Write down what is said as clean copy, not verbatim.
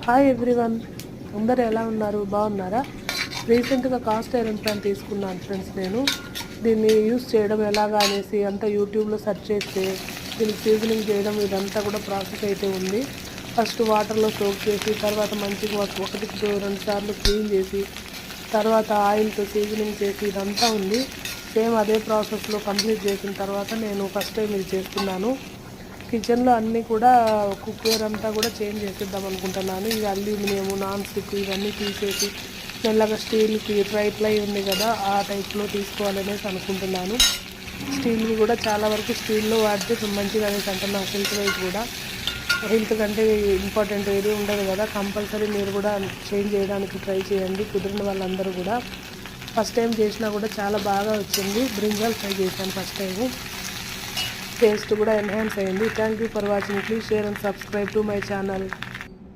Hi everyone, అందరు ఎలా ఉన్నారు? బాగున్నారా? రీసెంట్గా కాస్ట్ ఐరన్ ప్యాన్ తీసుకున్నాను ఫ్రెండ్స్. నేను దీన్ని యూస్ చేయడం ఎలాగా అనేసి అంతా యూట్యూబ్లో సెర్చ్ చేస్తే దీనికి సీజనింగ్ చేయడం ఇదంతా కూడా ప్రాసెస్ అయితే ఉంది. ఫస్ట్ వాటర్లో సోక్ చేసి తర్వాత మంచిగా ఒకటికి 2 సార్లు క్లీన్ చేసి తర్వాత ఆయిల్తో సీజనింగ్ చేసి ఇదంతా ఉంది. సేమ్ అదే ప్రాసెస్లో కంప్లీట్ చేసిన తర్వాత నేను ఫస్ట్ టైం ఇది చేస్తున్నాను. కిచెన్లో అన్నీ కూడా కుక్వేర్ అంతా కూడా చేంజ్ చేసేద్దాం అనుకుంటున్నాను. ఇది అల్యూమినియం, నాన్ స్టిక్ ఇవన్నీ తీసేసి మెల్లగా స్టీల్కి ట్రై ఉంది కదా, ఆ టైప్లో తీసుకోవాలనేసి అనుకుంటున్నాను. స్టీల్వి కూడా చాలా వరకు స్టీల్లో వాడితే మంచిగా అనేసి అంటున్నాను. హెల్త్ వైజ్ కూడా, హెల్త్ కంటే ఇంపార్టెంట్ ఏది ఉండదు కదా. కంపల్సరీ మీరు కూడా చేంజ్ చేయడానికి ట్రై చేయండి, కుదిరిన వాళ్ళందరూ కూడా. ఫస్ట్ టైం చేసినా కూడా చాలా బాగా వచ్చింది. బ్రింజాల్ ఫ్రై చేశాను ఫస్ట్ టైము, టేస్ట్ కూడా ఎన్హాన్స్ అయింది. Thank you for watching. Please share and subscribe to my channel.